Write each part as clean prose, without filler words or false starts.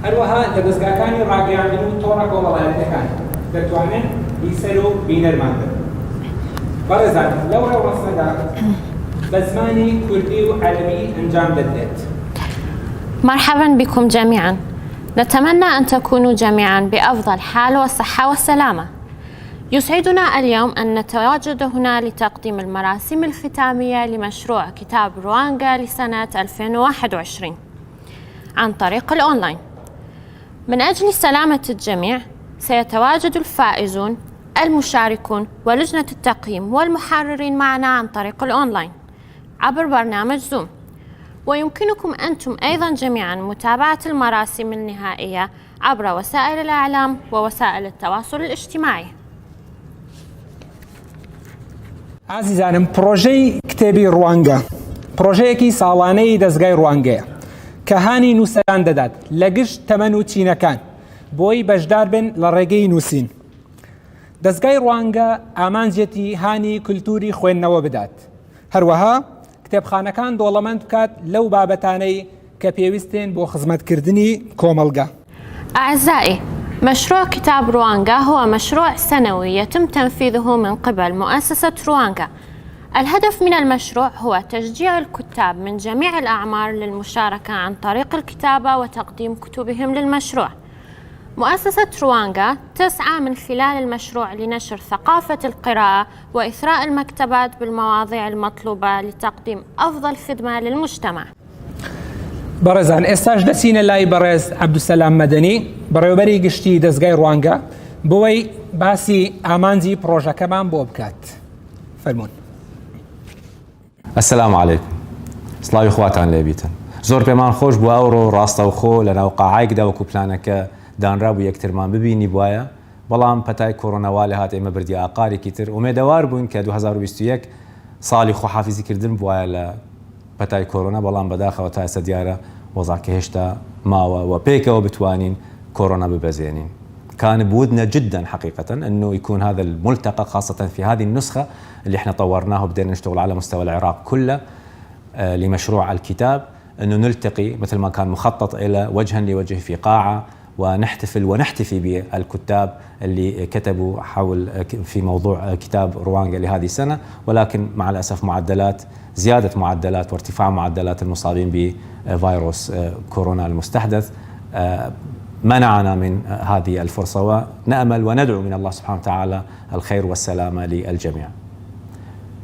هەروەها لە دەستگاکانی ڕاگەیاندن و تۆڕە کۆمەڵایەتەکان دەتوانن بیسەر و بینەرمان بن. بەڕێزان لەو ڕەوەسەدا بە زمانی کوردی و عەرەبی ئەنجام دەدرێت. مرحبا بكم جميعا. نتمنى أن تكونوا جميعا بأفضل حال وصحة وسلامة. يسعدنا اليوم أن نتواجد هنا لتقديم المراسم الختامية لمشروع كتاب روانغا لسنة 2021 عن طريق الأونلاين. من أجل سلامة الجميع سيتواجد الفائزون المشاركون ولجنة التقييم والمحررين معنا عن طريق الأونلاين عبر برنامج زوم، ويمكنكم أنتم أيضا جميعا متابعة المراسم النهائية عبر وسائل الإعلام ووسائل التواصل الاجتماعي. عزیزانم، پرۆژەی کتێبی ڕوانگە پرۆژەیەکی ساڵانەی دەستگای ڕوانگەیە کە هانی نووسەران دەدات لە گشت تەمەن و چینەکان بۆی بەشدار بن لە ڕێگەی نووسین. دەستگای ڕوانگە ئامانجێتی هانی کولتوری خوێندنەوە بدات، هەروەها کتێبخانەکان دۆڵەمەند بکات لەو بابەتانەی کە پێویستن بۆ خزمەتکردنی کۆمەلگا. أعزائي، مشروع كتاب روانغا هو مشروع سنوي يتم تنفيذه من قبل مؤسسة روانغا. الهدف من المشروع هو تشجيع الكتاب من جميع الأعمار للمشاركة عن طريق الكتابة وتقديم كتبهم للمشروع. مؤسسة روانغا تسعى من خلال المشروع لنشر ثقافة القراءة وإثراء المكتبات بالمواضيع المطلوبة لتقديم أفضل خدمة للمجتمع. بەڕێزان، ئێستاش دەچینە لای بەڕێز عەبدولسەلام مەدەنی، بەڕێوەبەری گشتی دەستگای ڕوانگە، بۆی باسی ئامانجی پرۆژەکەمان بۆ بکات. فەرموون. السلام علیکم. سڵاوی خواتان لێبیتن. زۆر پێمان خۆش بوو ئەوڕۆ ڕاستەوخۆ لە ناو قاعایەکدا وەکو پلانەکە دانرابوو یەکترمان ببینی بواە، بەڵام پەتای کۆڕۆنەوا لە هات ئێمە بردی ئاقارێکی تر. ئومێدەوار بووین کە 2021 ساڵی خۆحافیزیکردن بواە لە پەتای کۆڕۆنا، بەڵام بەداخەوە تا ئێستا دیارە وەزاکە هێشتا ماوە و پێکەوە بتوانین كورونا ببزينين. كان بودنا جدا حقيقة أنه يكون هذا الملتقى خاصة في هذه النسخة اللي احنا طورناه وبدأنا نشتغل على مستوى العراق كله لمشروع الكتاب، أنه نلتقي مثل ما كان مخطط إلى وجها لوجه في قاعة ونحتفل ونحتفي بالكتاب اللي كتبوا حول في موضوع كتاب روانغا لهذه السنة، ولكن مع الأسف زيادة معدلات وارتفاع معدلات المصابين بفيروس كورونا المستحدث منعنا من هذه الفرصة، ونأمل وندعو من الله سبحانه وتعالى الخير والسلامة للجميع.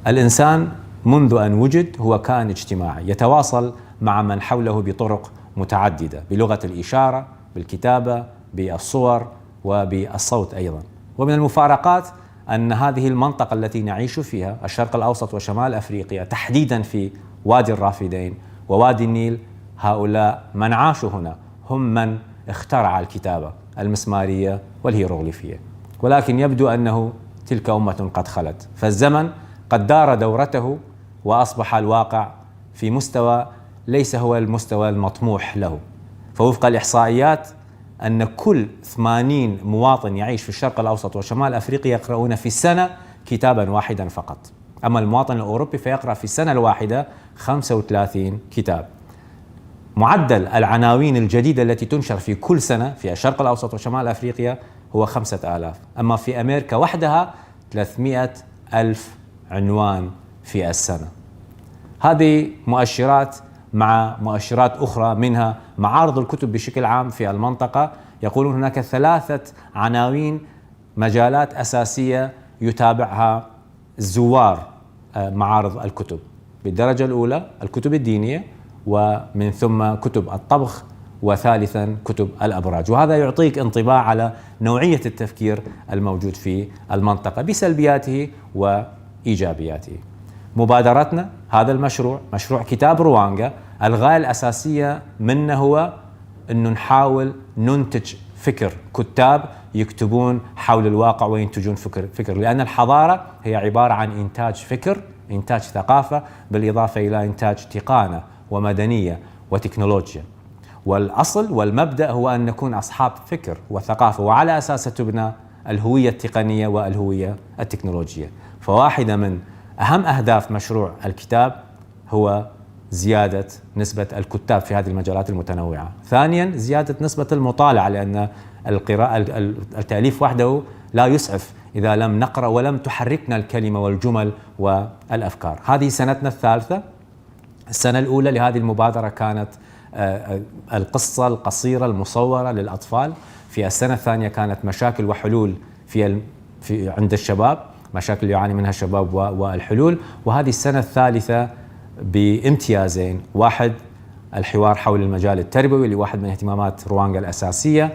الإنسان منذ أن وجد هو كائن اجتماعي يتواصل مع من حوله بطرق متعددة، بلغة الإشارة، بالكتابة، بالصور وبالصوت أيضا. ومن المفارقات أن هذه المنطقة التي نعيش فيها الشرق الأوسط وشمال أفريقيا تحديدا في وادي الرافدين ووادي النيل، هؤلاء من عاشوا هنا هم من اخترع الكتابة المسمارية والهيروغليفية، ولكن يبدو أنه تلك أمة قد خلت، فالزمن قد دار دورته وأصبح الواقع في مستوى ليس هو المستوى المطموح له. فوفق الإحصائيات أن كل 80 مواطن يعيش في الشرق الأوسط وشمال أفريقيا يقرؤون في السنة كتابا واحدا فقط، أما المواطن الأوروبي فيقرأ في السنة الواحدة 35 كتاب. معدل العناوين الجديدة التي تنشر في كل سنة في الشرق الأوسط وشمال أفريقيا هو 5000، أما في أمريكا وحدها 300,000 عنوان في السنة. هذه مؤشرات مع مؤشرات أخرى، منها معارض الكتب بشكل عام في المنطقة يقولون هناك 3 عناوين مجالات أساسية يتابعها زوار معارض الكتب. بالدرجة الأولى الكتب الدينية، ومن ثم كتب الطبخ، وثالثا كتب الأبراج. وهذا يعطيك انطباع على نوعية التفكير الموجود في المنطقة بسلبياته وإيجابياته. مبادرتنا هذا المشروع، مشروع كتاب روانغا، الغاية الأساسية منه هو أنه نحاول ننتج فكر كتاب يكتبون حول الواقع وينتجون فكر، لأن الحضارة هي عبارة عن إنتاج فكر، إنتاج ثقافة، بالإضافة إلى إنتاج تقانة ومدنية وتكنولوجيا. والأصل والمبدأ هو أن نكون أصحاب فكر وثقافة، وعلى أساس تبنى الهوية التقنية والهوية التكنولوجية. فواحدة من أهم أهداف مشروع الكتاب هو زيادة نسبة الكتاب في هذه المجالات المتنوعة. ثانيا زيادة نسبة المطالعة، لأن القراءة التأليف وحده لا يسعف إذا لم نقرأ ولم تحركنا الكلمة والجمل والأفكار. هذه سنتنا الثالثة. السنة الأولى لهذه المبادرة كانت القصة القصيرة المصورة للأطفال. في السنة الثانية كانت مشاكل وحلول في عند الشباب، مشاكل يعاني منها الشباب والحلول. وهذه السنة الثالثة بامتيازين: واحد الحوار حول المجال التربوي اللي واحد من اهتمامات روانغا الأساسية،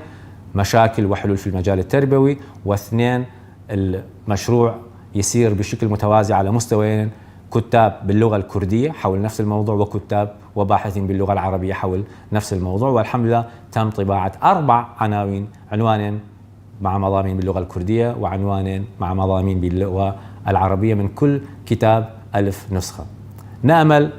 مشاكل وحلول في المجال التربوي، واثنين المشروع يسير بشكل متوازي على مستويين: كتاب باللغة الكردية حول نفس الموضوع، وكتاب وباحثين باللغة العربية حول نفس الموضوع. والحمد لله تم طباعة 4 عناوين، عنوان مع مضامين باللغة الكردية، وعنوان مع مضامين باللغة العربية، من كل كتاب 1000 نسخة. نأمل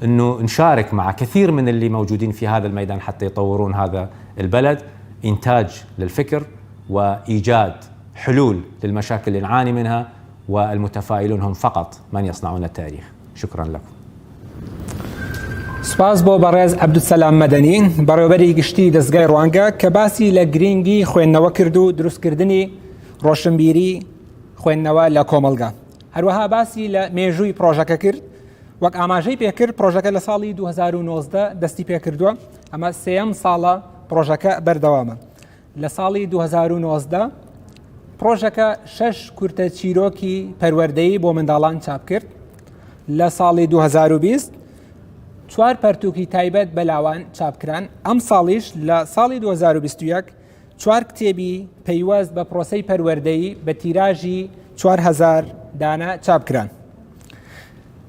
أنه نشارك مع كثير من اللي موجودين في هذا الميدان حتى يطورون هذا البلد، إنتاج للفكر وإيجاد حلول للمشاكل اللي نعاني منها، والمتفائلون هم فقط من يصنعون التاريخ. شكرا لكم. سپاس بۆ بەڕێز عەبدولسەلام مەدەنی، بەڕێوەبەری گشتی دەستگای ڕوانگە کە باسی لە گرنگی خوێندنەوە کرد و دروستکردنی ڕۆشنبیری خوێندنەوە لە کۆمەڵگا. هەروەها باسی لە مێژووی پرۆژەکە کرد. وەک ئاماژەی پێکرد، پرۆژەکە لە ساڵی 2019 دەستی پێکردووە. ئەمە 3ەم ساڵە پرۆژەکە بەردەوامە. لە ساڵی 2019 پرۆژەکە 6 کورتە چیرۆکی پەروەردەیی بۆ منداڵان چاپ کرد. لە ساڵی 2020 4 پەرتووکی تایبەت بەلاوان چاپکران. ئەم ساڵیش لە ساڵی 2021 4 کتێبی پەیوەست بە پرۆسەی پەروەردەیی بە تیراژی 4000 دانە چاپکران.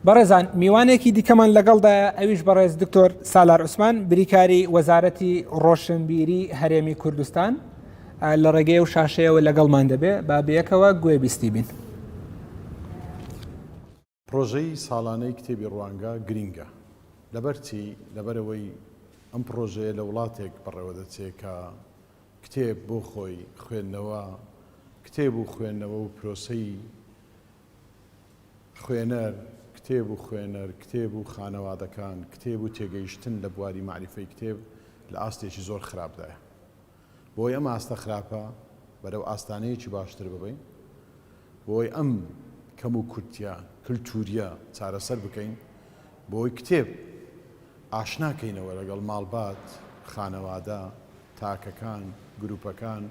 بەڕێزان، میوانێکی دیکەمان لەگەڵدایە، ئەویش بەڕێز دکتۆر سالار عوسمان، بریکاری وەزارەتی ڕۆشنبیری هەرێمی کوردستان، لە ڕێگەی و شاشەیەوە لەگەڵمان دەبێ. با بەیەکەوە گوێ بیستی بین. پرۆژەی ساڵانەی کتێبی ڕوانگە گرینگە. لەبەرچی لەبەرەوەی ئەم پرۆژەیە لە وڵاتێک بەڕێوە دەچێت کە کتێب بۆ خۆی خوێندنەوە، کتێب و خوێندنەوە و پرۆسەی خوێنەر، کتێب و خوێنەر، کتێب و خانەوادەکان، کتێب و تێگەیشتن لە بواری معریفەی کتێب لە ئاستێکی زۆر خراپدایە. بۆی ئەم ئاستە خراپە بەرەو ئاستانەیەکی باشتر ببین، بۆی ئەم کەم و کورتیە کللتوریە چارەسەر بکەین، بۆی کتێب ئاشناکەینەوە لەگەڵ ماڵبات، خانەوادە، تاکەکان، گروپەکان.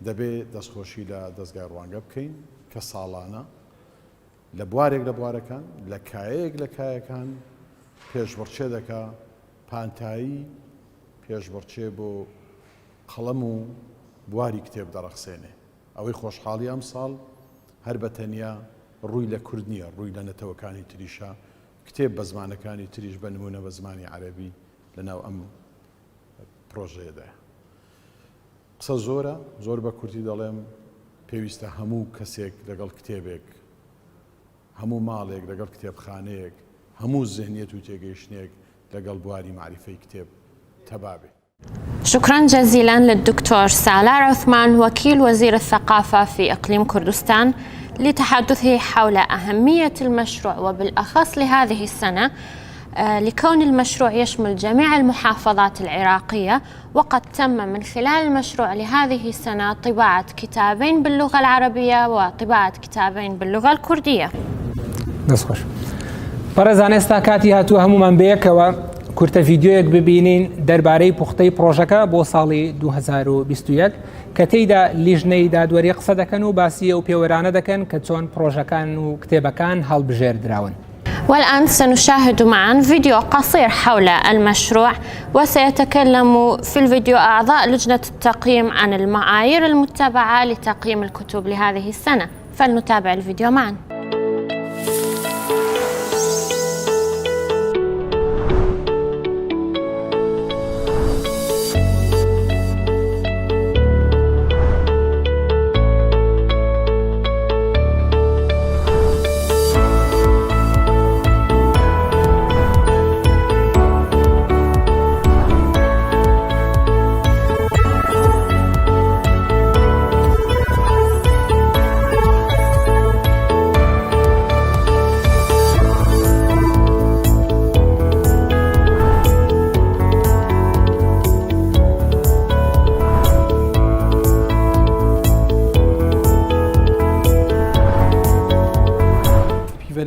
دەبێت دەستخۆشی لە دەستگای ڕوانگە بکەین کە ساڵانە لە بوارێک لە بوارەکان، لە کایەیەک لە کایەکان پێشبڕچێ دەکا، پانتایی پێشبڕچێ بۆ قەڵەم و بواری کتێب دەڕەخسێنێ. ئەوەی خۆشحاڵی ئەم ساڵ هەر بە تەنیا ڕووی لە کورد نییە، ڕووی لە نەتەوەکانی تریشە، کتێب بە زمانەکانی تریش بە نمونە بە زمانی عەرەبی لەناو ئەم پرۆژەیەدا. قسە زۆرە، زۆر بە کورتی دەڵێم، پێویستە هەموو کەسێک لەگەڵ کتێبێک، هەموو ماڵێک لەگەڵ کتێبخانەیەک، هەموو زێنیەت و تێگەیشتنێک لەگەڵ بواری معریفەی کتێب تەبابێ. شكرا جزيلا للدكتور سالار عثمان، وكيل وزير الثقافة في إقليم كردستان، لتحدثه حول أهمية المشروع، وبالأخص لهذه السنة لكون المشروع يشمل جميع المحافظات العراقية. وقد تم من خلال المشروع لهذه السنة طباعة كتابين باللغة العربية وطباعة كتابين باللغة الكردية. دەستخۆش. بەڕێزان، ئێستا کاتی هاتووە هەمومان بەیەکەوە کورتە ڤیدیۆیەک ببینین دەربارەی پوختەی پرۆژەکە بۆ ساڵی 2021 کە تێیدا لیژنەی دادوەری قسە دەکەن و باسی ئەو پێوەرانە دەکەن کە چۆن پرۆژەکان و کتێبەکان هەڵبژێردراون. والآن سنشاهد معا فيديو قصير حول المشروع، وسيتكلم في الفيديو أعضاء لجنة التقييم عن المعايير المتبعة لتقييم الكتب لهذه السنة. فلنتابع الفيديو معا.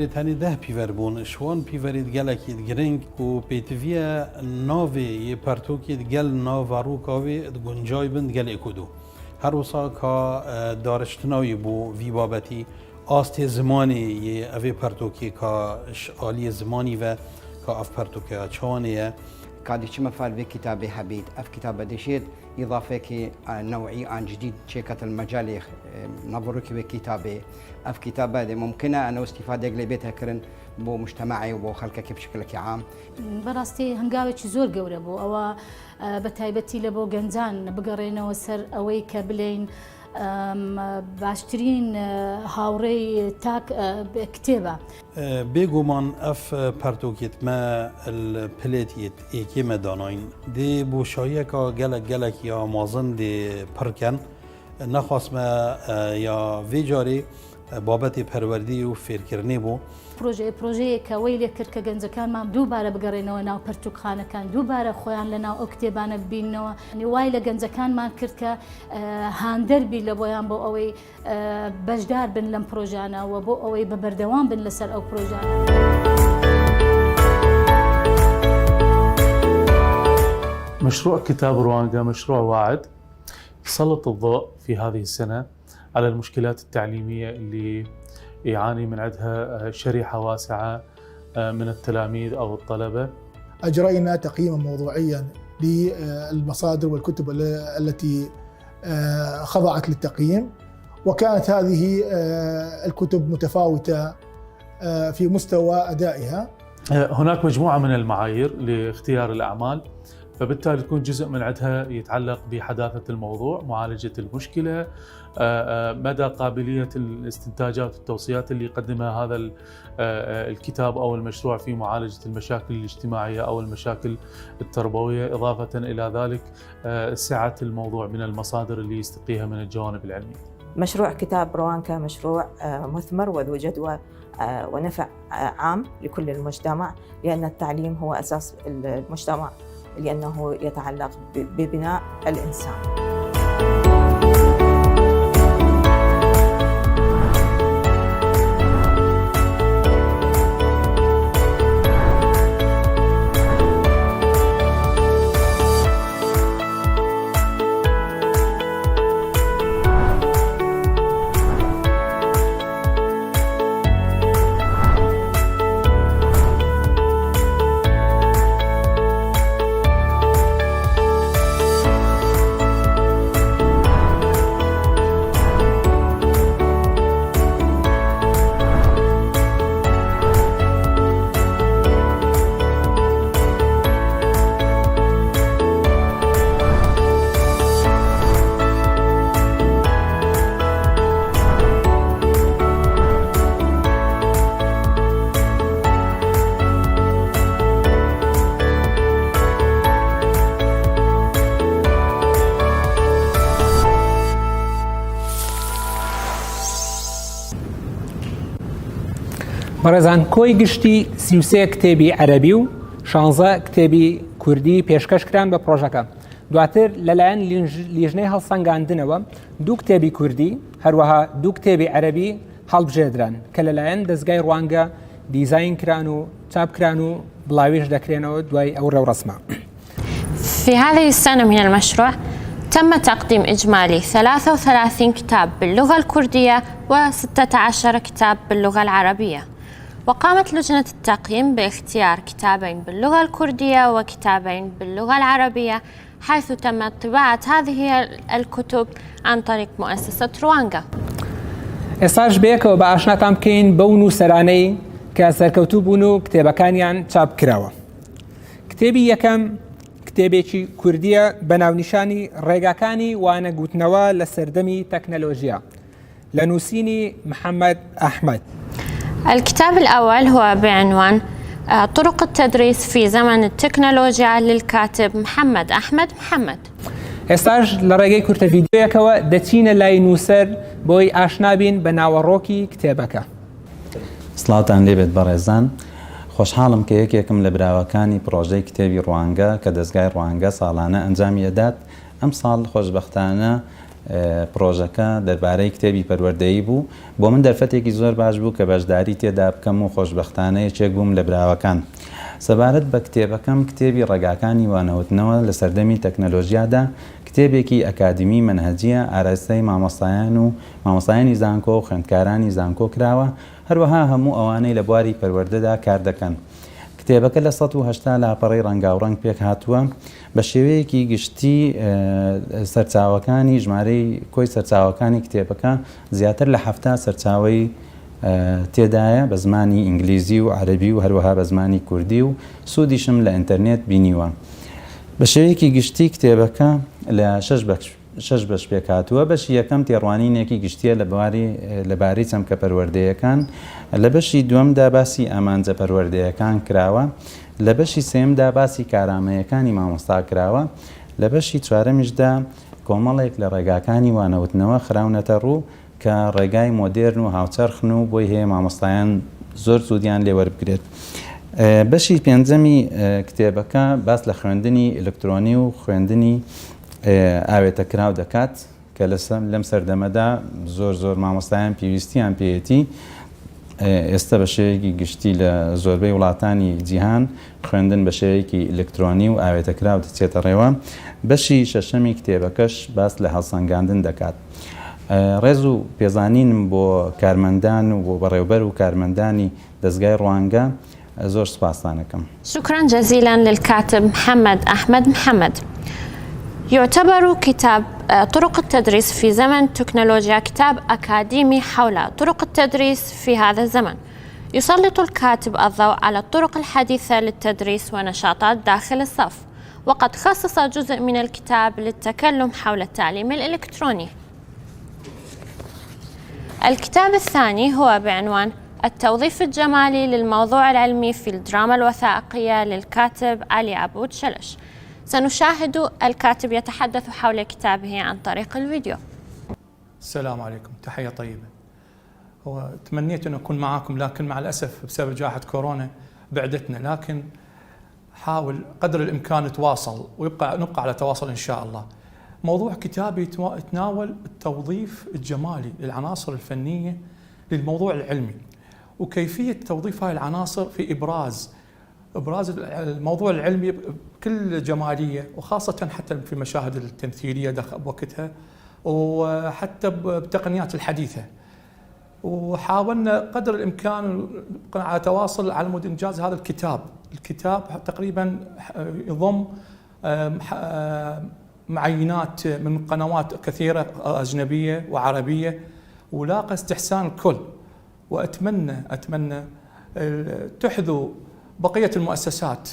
بریتانی ده پیور بون شوان پیورید گل اکید گرنگ و پیتویا ناوی پرتوکید گل ناوارو کاوی گنجای بند گل اکودو هر وسا کا دارشتناوی بو وی بابتی آست زمانی یه اوی پرتوکی کا آلی زمانی و کا اف پرتوکی چوانیه كادي شما فال في كتابي حبيت اف كتابه دشيت اضافه كي نوعي عن جديد شيكه المجال نظرك بكتابي اف كتابه دي ممكنه انا استفاده قلبيتها كرن بو مجتمعي وبو خلقك بشكل عام براستي هنگاوي زور گەورە بوو ئەوە بەتایبەتی لە بۆ گەنجان بگەڕێنەوە سەر ئەوەی کە بڵێن باشترین هاوڕێی تاک کتێبە بێگومان ئەف پەرتۆکێت مە پلێتیت ئێکێمە داناین دێ بۆشاییەکە گەلک یا مازن دێ پڕکەن نەخواستمە یا vê carê بابەتی پەروەردی و فێرکردنی بوو پرۆژەیەکە وەی لێ کرد کە گەنجەکانمان دووبارە بگەڕێنەوە ناو پەرتوخانەکان دووبارە خۆیان لە ناو ئەو کتێبانە ببینەوە وای لە گەنجەکانمان کرد کە هاندەربی لە بۆیان بۆ ئەوەی بەشدار بن لەم پرۆژانەوە بۆ ئەوەی بە بەردەوام بن لەسەر ئەو پرۆژانە. مشروع كتاب روانغا مشروع واعد سلط الضوء في هذه السنة على المشكلات التعليمية اللي يعاني من عندها شريحة واسعة من التلاميذ أو الطلبة. أجرينا تقييما موضوعيا للمصادر والكتب التي خضعت للتقييم، وكانت هذه الكتب متفاوتة في مستوى أدائها. هناك مجموعة من المعايير لاختيار الأعمال، فبالتالي تكون جزء من عندها يتعلق بحداثة الموضوع، معالجة المشكلة، مدى قابلية الاستنتاجات والتوصيات اللي يقدمها هذا الكتاب أو المشروع في معالجة المشاكل الاجتماعية أو المشاكل التربوية، إضافة إلى ذلك سعة الموضوع من المصادر اللي يستقيها من الجوانب العلمية. مشروع كتاب روانغا مشروع مثمر وذو جدوى ونفع عام لكل المجتمع، لأن التعليم هو أساس المجتمع، لأنه يتعلق ببناء الإنسان. بەڕێزان کۆی گشتی 33 کتێبی عەرەبی و 16 کتێبی کوردی پێشکەشکران بە پرۆژەکە. دواتر لەلایەن لیژنەی هەڵسەنگاندنەوە 2 کتێبی کوردی هەروەها 2 کتێبی عەرەبی هەڵبژێدران کە لەلایەن دەستگای ڕوانگە دیزاین کران و چاپکران و بڵاویش دەکرێنەوە دوای ئەو ڕێوڕەسمە. في هذه السنة من المشروع تم تقديم إجمالي 33 كتاب باللغة الكردية و16 كتاب باللغة العربية، وقامت لجنة التقييم باختيار كتابين باللغة الكردية وكتابين باللغة العربية، حيث تم طباعة هذه الكتب عن طريق مؤسسة روانغا. ئێستاش بەیەکەوە بە ئاشناتان بکەین بەو نووسەرانەی کە سەرکەوتوو بوون و کتێبەکانیان چاپ کراوە. کتێبی یەکەم کتێبێکی کوردیە بە ناونیشانی ڕێگاکانی وانەگوتنەوە لە سەردەمی تەکنەلۆژیا لە نووسینی محەممەد ئەحمەد. الكتاب الأول هو بعنوان طرق التدريس في زمن التكنولوجيا للكاتب محمد أحمد محمد. ئێستاش لە ڕێگەی کورتە ڤیدیۆیەکەوە دەچینە لای نووسەر بۆی ئاشنابین بە ناوەڕۆکی کتێبەکە. سڵاتان لێبێت بەڕێزان، خۆشحاڵم کە یەکێکم لە براوەکانی پرۆژەی کتێبی ڕوانگە کە دەستگای ڕوانگە ساڵانە ئەنجامی دەدات ئەم ساڵ خۆشبەختانە پرۆژەکە دەربارەی کتێبی پەروەردەیی بوو بۆ من دەرفەتێکی زۆر باش بوو کە بەشداری تێدا بکەم و خۆشبەختانە یەکێک بووم لە براوەکان. سەبارەت بە کتێبەکەم کتێبی ڕێگاکانی وانەوتنەوە لە سەردەمی تەکنەلۆژیادا کتێبێکی ئەکادمی منهەجیە ئاراستەی مامۆستایان و مامۆستایانی زانکۆ و خوێندکارانی زانکۆ کراوە، هەروەها هەموو ئەوانەی لە بواری پەروەردەدا کار دەکەن. کتێبەکە لە 180 لاپەڕەی ڕەنگاوڕەنگ پێک هاتووە بە شێوەیەکی گشتی سەرچاوەکانی ژمارەی کۆی سەرچاوەکانی کتێبەکە زیاتر لە 70 سەرچاوەی تێدایە بە زمانی ئینگلیزی و عەرەبی و هەروەها بە زمانی کوردی و سوودیشم لە ئینتەرنێت بینیوە. بە شێوەیەکی گشتی کتێبەکە لە 6 بەش پێک هاتووە. بەشی یەکەم تێڕوانینێکی گشتیە لەبارەی چەمکە پەروەردەیەکان، لە بەشی دووەمدا باسی ئامانجە پەروەردەیەکان کراوە، لە بەشی سێمدا باسی کارامەیەکانی مامۆستا کراوە، لە بەشی چوارەمیشدا کۆمەڵێک لە ڕێگاکانی وانەوتنەوە خراونەتە ڕوو کە ڕێگای مۆدێرن و هاوچەرخن و بۆی هەیە مامۆستایان زۆر زودیان لێوەربگرێت. بەشی پێنجەمی کتێبەکە باس لە خوێندنی ئلکترۆنی و خوێندنی ئاوێتە کراو دەکات کە لەم سەردەمەدا زۆر مامۆستایان پێویستیان پێیەتی. ئێستا بە شێوەیەکی گشتی لە زۆربەی وڵاتانی جیهان خوێندن بە شێوەیەکی ئلکترۆنی و ئاوێتە کراو دەچێتە ڕێوە. بەشی شەشەمی کتێبەکەش باس لە هەڵسەنگاندن دەکات. ڕێز و پێزانینم بۆ کارمەندان و بۆ بەڕێوبەر و کارمەندانی دەستگای ڕوانگە زۆر سپاسانەکەم. شكرا جزيلا للكاتب محمد أحمد محمد. يعتبر كتاب طرق التدريس في زمن تكنولوجيا كتاب أكاديمي حول طرق التدريس في هذا الزمن. يسلط الكاتب الضوء على الطرق الحديثة للتدريس ونشاطات داخل الصف، وقد خصص جزء من الكتاب للتكلم حول التعليم الإلكتروني. الكتاب الثاني هو بعنوان التوظيف الجمالي للموضوع العلمي في الدراما الوثائقية للكاتب علي عبود شلش. سنشاهد الكاتب يتحدث حول كتابه عن طريق الفيديو. السلام عليكم، تحية طيبة. تمنيت أن أكون معكم لكن مع الأسف بسبب جائحة كورونا بعدتنا، لكن حاول قدر الإمكان نتواصل نبقى على تواصل إن شاء الله. موضوع كتابي يتناول التوظيف الجمالي للعناصر الفنية للموضوع العلمي، وكيفية توظيف هاي العناصر في إبراز الموضوع العلمي بكل جمالية، وخاصة حتى في المشاهد التمثيلية بوقتها وحتى بالتقنيات الحديثة. وحاولنا قدر الإمكان على تواصل على مود إنجاز هذا الكتاب. الكتاب تقريبا يضم معينات من قنوات كثيرة أجنبية وعربية، ولاقى استحسان الكل. وأتمنى تحذو بقية المؤسسات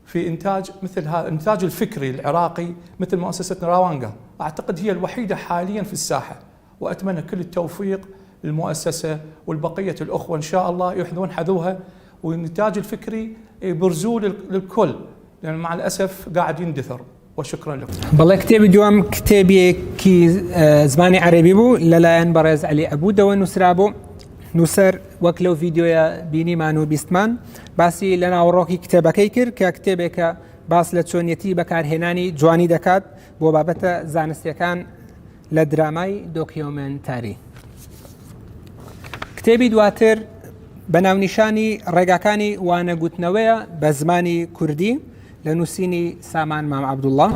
في إنتاج مثل هذا الإنتاج الفكري العراقي مثل مؤسسة روانغا. أعتقد هي الوحيدة حاليا في الساحة، وأتمنى كل التوفيق للمؤسسة والبقية الأخوة إن شاء الله يحذون حذوها، والإنتاج الفكري يبرزوه للكل، لأن مع الأسف قاعد يندثر. وشكرا لكم. والله كتابي دوام كتابي كي زماني عربي بو للاين برز علي عبودەوە نووسرابوو. نووسەر وەک لەو ڤیددیۆیە بینیمان و بیستمان باسی لە ناوەڕۆکی کتێبەکەی کرد کە کتێبێکە باس لە چۆنیەتی بەکارهێنانی جوانی دەکات بۆ بابەتە زانستیەکان لە درامای دۆکیۆمنتاری. کتێبی دواتر بە ناونیشانی ڕێگاکانی وانەگوتنەوەیە بە زمانی کوردی لە نووسینی سامان مام عەبدوڵڵا.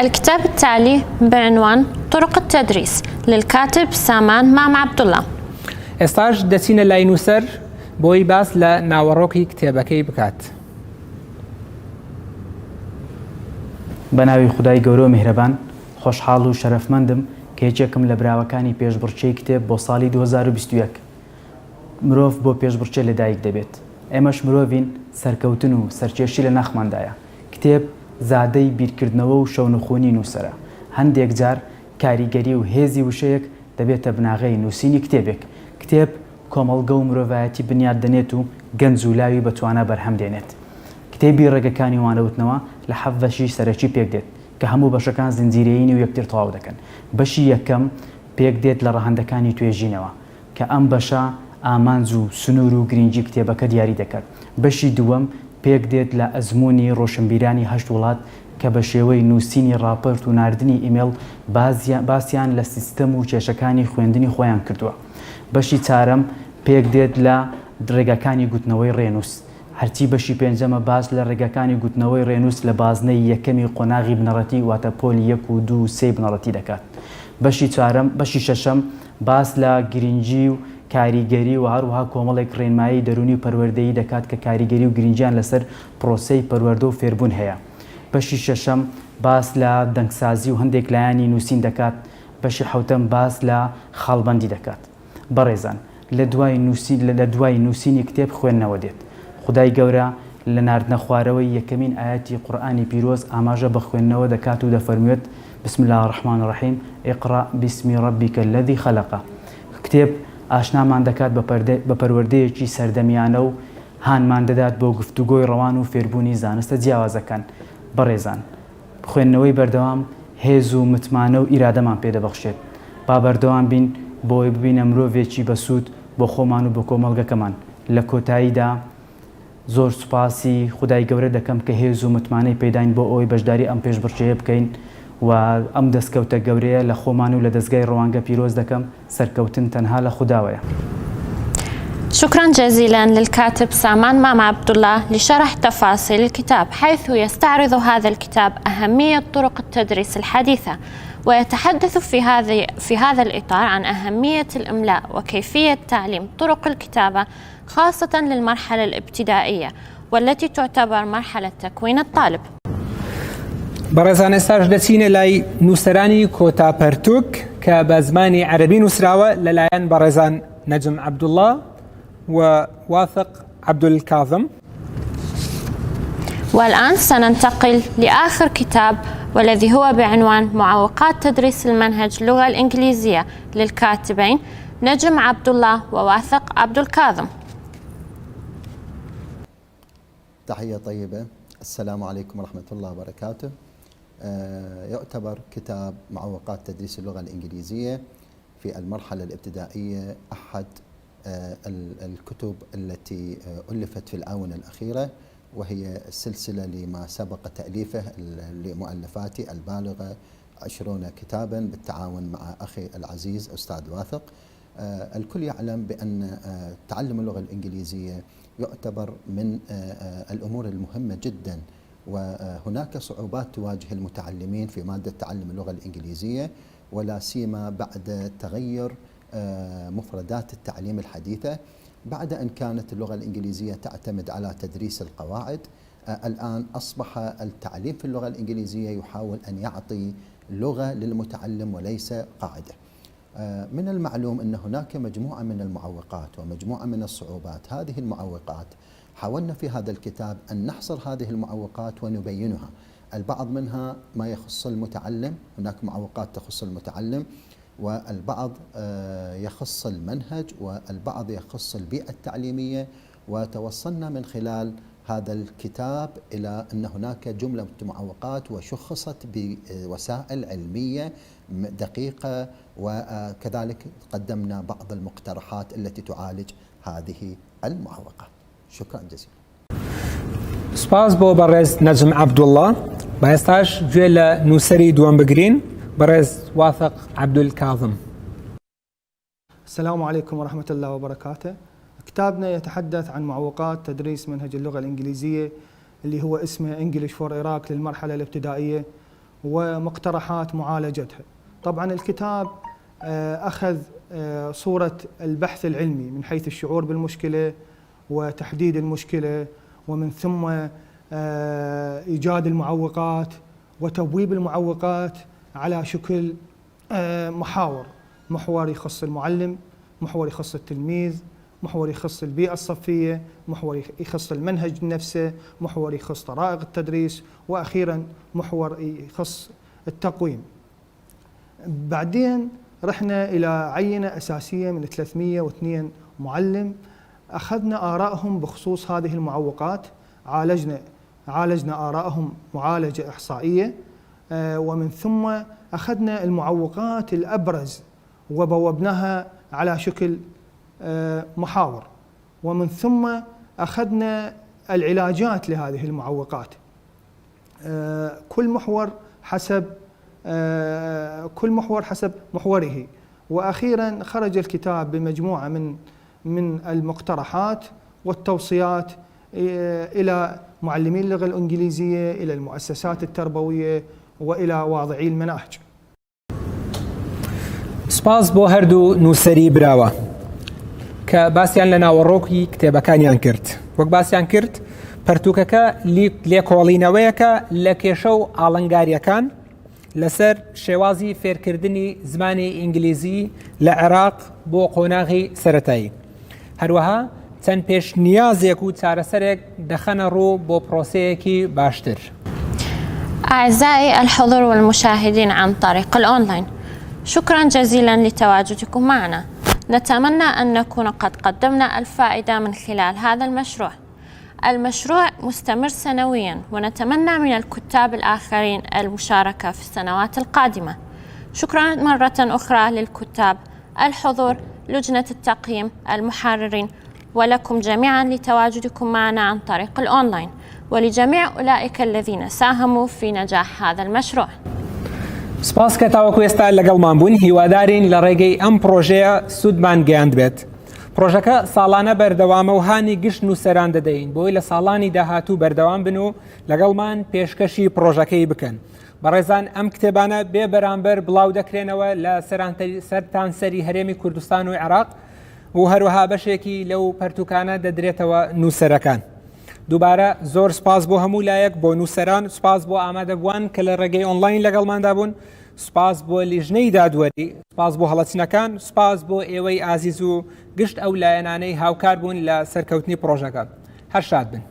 الكتاب التالي بعنوان طرق التدريس للكاتب سامان مام عەبدوڵڵا. ئێستاش دەچینە لای نووسەر بۆی باس لە ناوەڕۆکی کتێبەکەی بکات. بە ناوی خودای گەورە و میهرەبان، خۆشحاڵ و شەرەفمەندم کە یەکێکم لە براوەکانی پێشبڕکێی کتێب بۆ ساڵی 2021. مرۆڤ بۆ پێشبڕکێ لەدایک دەبێت. ئێمەش مرۆڤین سەرکەوتن و سەرکێشی لە ناخماندایە. کتێب زادەی بیرکردنەوە و شەونخۆنی نووسەرە. هەندێک جار کاریگەری و هێزی وشەیەک دەبێتە بناغەی نووسینی کتێبێک. کتێب کۆمەڵگە و مرۆڤایەتی بنیاد دەنێت و گەنج و لاوی بەتوانە بەرهەم دێنێت. کتێبی ڕێگەکانی وانەوتنەوە لە 7 بەشی سەرەکی پێک دێت کە هەموو بەشەکان زنجیرەیین و یەکتر تەواو دەکەن. بەشی یەکەم پێک دێت لە ڕەهەندەکانی توێژینەوە کە ئەم بەشە ئامانج و سنوور و گرنگی کتێبەکە دیاری دەکات. بەشی دووەم پێک دێت لە ئەزمموی ڕۆشنبیرانی 8 وڵات کە بە شێوەی نووسینی راپۆرت و ناردنی ئیمێل باسییان لە سیستەم و کێشەکانی خوێندنی خۆیان کردووە. بەشی چارەم پێک دێت لە ڕێگەکانی گوتنەوەی ڕێنووس. هەرچی بەشی پێنجەمە باس لە ڕێگەکانی گوتنەوەی ڕێنووس لە بازنەی یەکەمی قۆناغی بنەڕەتی واتە پۆلی 1 و 2 و 3 بنەڕەتی دەکات. بەشی شەشەم باس لە گرنگی و کاریگەری و هەروەها کۆمەڵێک ڕێنمایی دەرونی و پەروەردەیی دەکات کە کاریگەری و گرنگیان لەسەر پرۆسەی پەروەردە و فێربوون هەیە. بەشی شەشەم باس لە دەنگسازی و هەندێک لایانی نووسین دەکات. بەشی حوتەم باس لە خاڵبەندی دەکات. بەڕێزان لە دوای نووسینی کتێب خوێندنەوە دێت. خدای گەورە لە ناردنە خوارەوەی یەکەمین ئاەتی قورئانی پیرۆز ئاماژە بە خوێندنەوە دەکات و دەفەرموێت بسم الله الرحمن الرحیم اقرأ باسم ربك الذي خلق. کتێب ئاشنامان دەکات بە پەروەردەیەکی سەردەمیانە و هانمان دەدات بۆ گفتوگۆی ڕەوان و فێربوونی زانستە جیاوازەکان. بەڕێزان خوێندنەوەی بەردەوام هێز و متمانە و ئیرادەمان پێدەبەخشێت. با بەردەوام بین بۆی ببینە مرۆڤێکی بەسوود بۆ خۆمان و بۆ کۆمەڵگەکەمان. لە کۆتاییدا زۆر سوپاسی خدای گەورە دەکەم کە هێز و متمانەی پێداین بۆ ئەوەی بەشداری ئەم پێشبڕکێیە بکەین و ئەم دەستکەوتە گەورەیە لە خۆمان و لە دەستگای ڕەوانگە پیرۆز دەکەم سەرکەوتن تەنها لە خوداوەیە. شكرا جزيلا للكاتب سامان مام عبد الله لشرح تفاصيل الكتاب، حيث يستعرض هذا الكتاب أهمية طرق التدريس الحديثة، ويتحدث في هذا الإطار عن أهمية الإملاء وكيفية تعليم طرق الكتابة خاصة للمرحلة الابتدائية والتي تعتبر مرحلة تكوين الطالب. بەڕێزان ئێستاش دەچینە لای نووسەرانی کۆتا پەرتووک کە بە زمانی عەرەبی نووسراوە لەلایەن بەڕێزان نەجم عەبدوڵڵا وواثق عەبدولکاظم. والآن سننتقل لآخر كتاب والذي هو بعنوان معوقات تدريس المنهج اللغة الإنجليزية للكاتبين نجم عبدالله وواثق عبدالكاظم. تحية طيبة، السلام عليكم ورحمة الله وبركاته. يعتبر كتاب معوقات تدريس اللغة الإنجليزية في المرحلة الابتدائية أحد الكتب التي ألفت في الآونة الأخيرة، وهي سلسلة لما سبق تأليفه لمؤلفاتي البالغة 20 كتابا بالتعاون مع أخي العزيز أستاذ واثق. الكل يعلم بأن تعلم اللغة الإنجليزية يعتبر من الأمور المهمة جدا، وهناك صعوبات تواجه المتعلمين في مادة تعلم اللغة الإنجليزية، ولا سيما بعد تغير مفردات التعليم الحديثة. بعد أن كانت اللغة الإنجليزية تعتمد على تدريس القواعد، الآن أصبح التعليم في اللغة الإنجليزية يحاول أن يعطي لغة للمتعلم وليس قاعدة. من المعلوم أن هناك مجموعة من المعوقات ومجموعة من الصعوبات. هذه المعوقات حاولنا في هذا الكتاب أن نحصر هذه المعوقات ونبينها. البعض منها ما يخص المتعلم، هناك معوقات تخص المتعلم، والبعض يخص المنهج، والبعض يخص البيئة التعليمية. وتوصلنا من خلال هذا الكتاب إلى أن هناك جملة معوقات وشخصت بوسائل علمية دقيقة، وكذلك قدمنا بعض المقترحات التي تعالج هذه المعوقات. شكرا جزيلا. سپاس بۆ بەڕێز نەجم عەبدوڵڵا. با ئێستاش گوێ لە نووسەری دووەم بگرین، بەڕێز واثق عەبدولکاظم. السلام عليكم ورحمة الله وبركاته. كتابنا يتحدث عن معوقات تدريس منهج اللغة الإنجليزية اللي هو اسمه English for Iraq للمرحلة الابتدائية ومقترحات معالجتها. طبعا الكتاب أخذ صورة البحث العلمي من حيث الشعور بالمشكلة وتحديد المشكلة، ومن ثم إيجاد المعوقات وتبويب المعوقات على شكل محور يخص المعلم، محور يخص التلميذ، محور يخص البيئة الصفية، محور يخص المنهج نفسه، محور يخص طرائق التدريس، وأخيرا محور يخص التقويم. بعدين رحنا إلى عينة أساسية من 302 معلم، أخذنا آرائهم بخصوص هذه المعوقات، عالجنا آرائهم معالجة إحصائية، ومن ثم أخذنا المعوقات الأبرز وبوبناها على شكل محاور، ومن ثم أخذنا العلاجات لهذه المعوقات. كل محور حسب محوره. وأخيرا خرج الكتاب بمجموعة من المقترحات والتوصيات إلى معلمي اللغة الإنجليزية، إلى المؤسسات التربوية، وإلى واضعي المناهج. سپاس بۆ هەردوو نووسەری براوە کە باسییان لە ناوەڕۆکی کتێبەکانیان کرد. وەک باسییان کرد پەرتووکەکە لێکۆڵینەوەیەکە لە کێشە و ئاڵنگاریەکان لەسەر شێوازی فێرکردنی زمانی ئینگلیزی لە عێراق بۆ قۆناغی سەرەتایی. هەروەها چەند پێشنیازێک و چارەسەرێک دەخەنە ڕوو بۆ پرۆسەیەکی باشتر. أعزائي الحضور والمشاهدين عن طريق الأونلاين، شكرا جزيلا لتواجدكم معنا. نتمنى أن نكون قد قدمنا الفائدة من خلال هذا المشروع. المشروع مستمر سنويا، ونتمنى من الكتاب الآخرين المشاركة في السنوات القادمة. شكرا مرة أخرى للكتاب، الحضور، لجنة التقييم، المحررين، ولكم جميعا لتواجدكم معنا عن طريق الأونلاين، ولجميع أولئك الذين ساهموا في نجاح هذا المشروع. سپاس کە تاوەکو ئێستا لەگەڵمان بوون. هیوادارین لە ڕێگەی ئەم پرۆژەیە سوودمان گەیاند بێت. پرۆژەکە ساڵانە بەردەوامە و هانی گشت نووسەران دەدەین بۆی لە ساڵانی داهاتوو بەردەوام بن و لەگەڵمان پێشکەشی پرۆژەکەی بکەن. بەڕێزان ئەم کتێبانە بێ بەرامبەر بڵاو دەکرێنەوە لە سەرتانسەری هەرێمی کوردستان و عێراق و هەروەها بەشێکی لەو پەرتوکانە دەدرێتەوە نووسەرەکان. دووبارە زۆر سپاس بۆ هەموو لایەک، بۆ نووسەران، سپاس بۆ ئامادەبووان کە لە ڕێگەی ئۆنلاین لەگەڵماندا بوون، سپاس بۆ لیژنەی دادوەری، سپاس بۆ هەڵەچنەکان، سپاس بۆ ئێوەی ئازیز و گشت ئەو لایەنانەی هاوکار بوون لە سەرکەوتنی پرۆژەکە. هەر شاد بن.